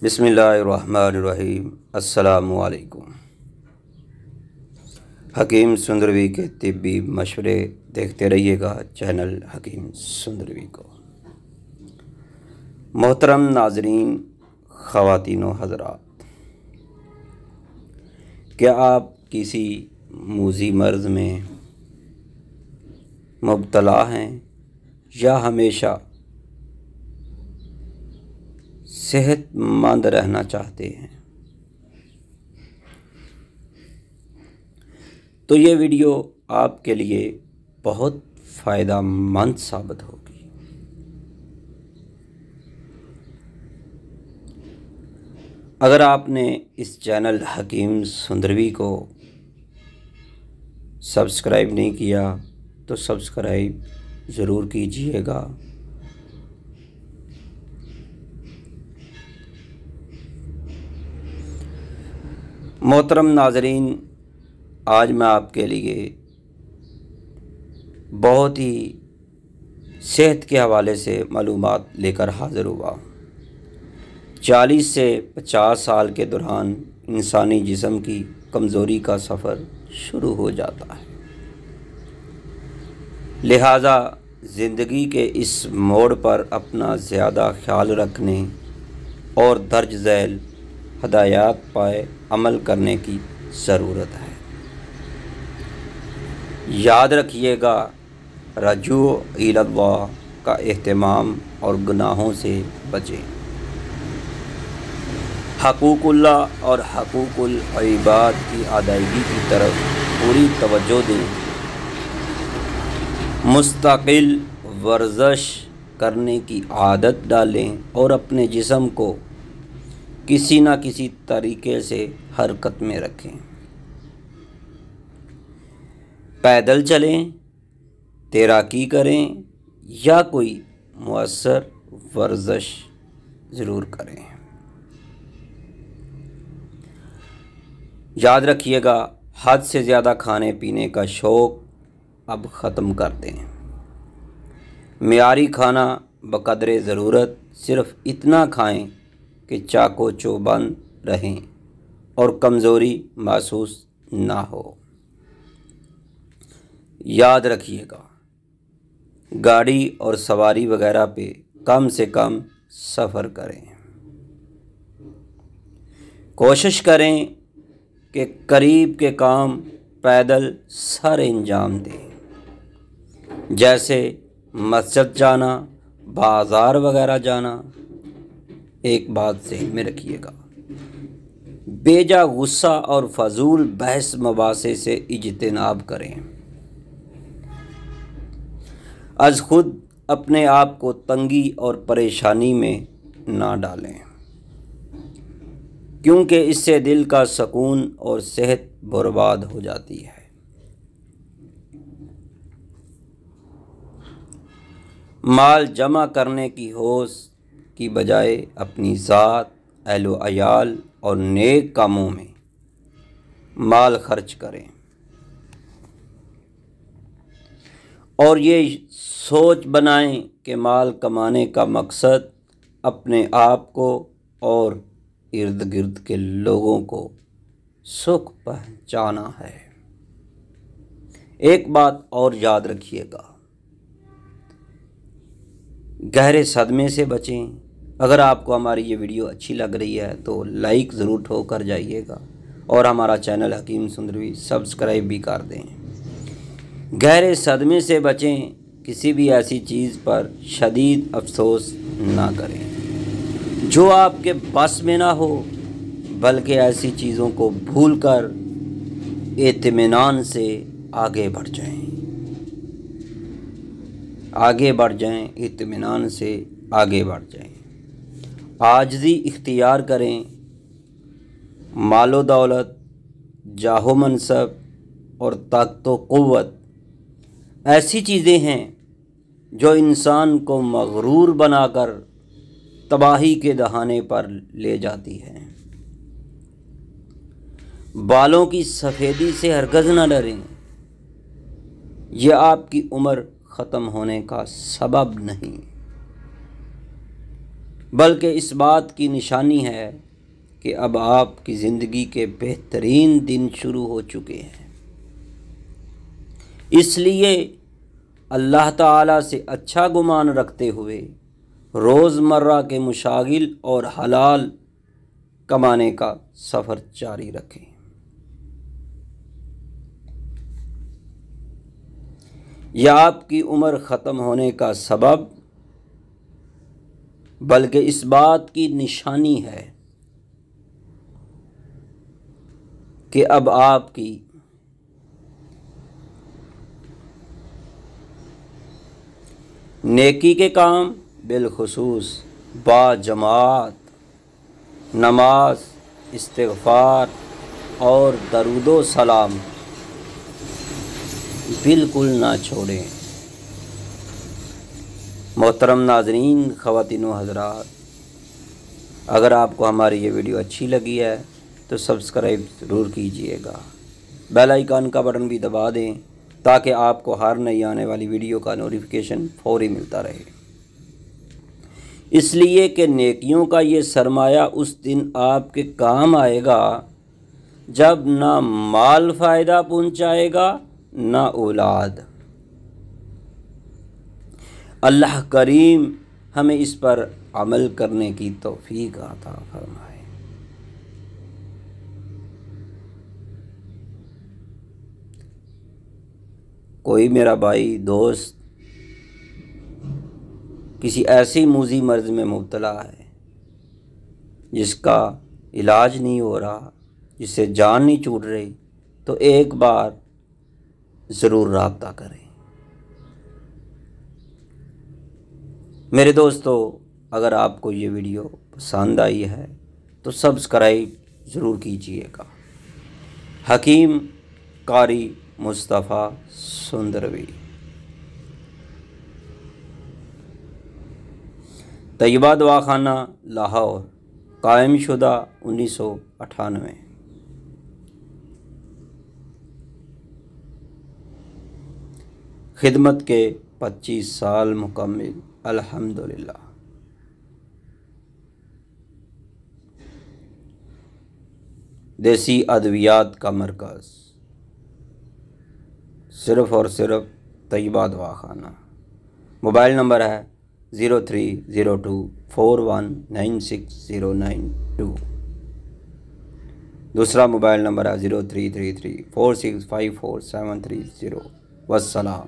बिस्मिल्लाहिर्रहमानिर्रहीम। अस्सलामुअलैकुम। हकीम सुंदरवी के तिब्बी मशवरे देखते रहिएगा चैनल हकीम सुंदरवी को। मोहतरम नाजरीन, ख़वातीन व हज़रात, क्या आप किसी मूज़ी मर्ज़ में मुब्तला हैं या हमेशा सेहतमंद रहना चाहते हैं? तो ये वीडियो आपके लिए बहुत फ़ायदेमंद साबित होगी। अगर आपने इस चैनल हकीम सुंदरवी को सब्सक्राइब नहीं किया तो सब्सक्राइब ज़रूर कीजिएगा। मोहतरम नाजरीन, आज मैं आपके लिए बहुत ही सेहत के हवाले से मालूमात लेकर हाज़िर हुआ। 40 से 50 साल के दौरान इंसानी जिस्म की कमज़ोरी का सफ़र शुरू हो जाता है। लिहाजा ज़िंदगी के इस मोड़ पर अपना ज़्यादा ख्याल रखने और दर्ज झैल हदायत पाए अमल करने की ज़रूरत है। याद रखिएगा, रजू इलल्लाह का एहतमाम और गुनाहों से बचें। हकूकुल्लाह और हकूकुल इबाद की अदायगी की तरफ पूरी तवज्जो दें। मुस्तकिल वर्जिश करने की आदत डालें और अपने जिस्म को किसी न किसी तरीके से हरकत में रखें। पैदल चलें, तैराकी करें या कोई मुअस्सर वर्जिश ज़रूर करें। याद रखिएगा, हद से ज़्यादा खाने पीने का शौक़ अब ख़त्म कर दें। मियारी खाना बक़दरे ज़रूरत सिर्फ़ इतना खाएं कि चाको चौबंद रहें और कमज़ोरी महसूस ना हो। याद रखिएगा, गाड़ी और सवारी वगैरह पे कम से कम सफ़र करें। कोशिश करें कि करीब के काम पैदल सारे अंजाम दें, जैसे मस्जिद जाना, बाज़ार वगैरह जाना। एक बात ज़हन में रखिएगा, बेजा गुस्सा और फजूल बहस मबासे से इज्तिनाब करें। अज खुद अपने आप को तंगी और परेशानी में ना डालें, क्योंकि इससे दिल का सुकून और सेहत बर्बाद हो जाती है। माल जमा करने की होश की बजाय अपनी ज़ात, अहलो अयाल और नेक कामों में माल खर्च करें और ये सोच बनाएं कि माल कमाने का मकसद अपने आप को और इर्द गिर्द के लोगों को सुख पहुंचाना है। एक बात और याद रखिएगा, गहरे सदमे से बचें। अगर आपको हमारी ये वीडियो अच्छी लग रही है तो लाइक ज़रूर ठोकर जाइएगा और हमारा चैनल हकीम सुंदरवी सब्सक्राइब भी कर दें। गहरे सदमे से बचें, किसी भी ऐसी चीज़ पर शदीद अफसोस ना करें जो आपके बस में ना हो, बल्कि ऐसी चीज़ों को भूलकर इत्मीनान से आगे बढ़ जाएं। इत्मीनान से आगे बढ़ जाएं। आजिज़ी इख्तियार करें। मालो दौलत, जाहो मनसब और ताकत व क़ुव्वत ऐसी चीज़ें हैं जो इंसान को मगरूर बनाकर तबाही के दहाने पर ले जाती हैं। बालों की सफ़ेदी से हरगिज़ न डरें, यह आपकी उम्र ख़त्म होने का सबब नहीं। बल्कि इस बात की निशानी है कि अब आपकी ज़िंदगी के बेहतरीन दिन शुरू हो चुके हैं। इसलिए अल्लाह ताला से अच्छा गुमान रखते हुए रोज़मर्रा के मुशागिल और हलाल कमाने का सफ़र जारी रखें। यह आपकी उम्र ख़त्म होने का सबब बल्कि इस बात की निशानी है कि अब आपकी नेकी के काम बिलखुसूस बाजमात नमाज, इस्तिग़फ़ार और दरूदो सलाम बिल्कुल ना छोड़ें। मोहतरम नाज़रीन, ख़वातीन व हज़रात, अगर आपको हमारी ये वीडियो अच्छी लगी है तो सब्सक्राइब ज़रूर कीजिएगा। बेल आइकन का बटन भी दबा दें ताकि आपको हर नई आने वाली वीडियो का नोटिफिकेशन फ़ौरी मिलता रहे। इसलिए कि नेकियों का ये सरमाया उस दिन आपके काम आएगा जब ना माल फ़ायदा पहुँचाएगा ना औलाद। अल्लाह करीम हमें इस पर अमल करने की तौफीक अता फरमाए। कोई मेरा भाई दोस्त किसी ऐसी मूजी मर्ज़ में मुब्तला है जिसका इलाज नहीं हो रहा, जिससे जान नहीं छूट रही, तो एक बार ज़रूर राब्ता करें। मेरे दोस्तों, अगर आपको ये वीडियो पसंद आई है तो सब्सक्राइब ज़रूर कीजिएगा। हकीम कारी मुस्तफ़ा सुंदरवी, तैयबा दवाखाना लाहौर, कायम शुदा 1998। खिदमत के 25 साल मुकम्मिल अल्हम्दुलिल्लाह। देसी अद्वियात का मरकज़, सिर्फ़ और सिर्फ तैयबा दवाखाना। मोबाइल नंबर है 0302419692। दूसरा मोबाइल नंबर है 033346547330। वस्सलाम।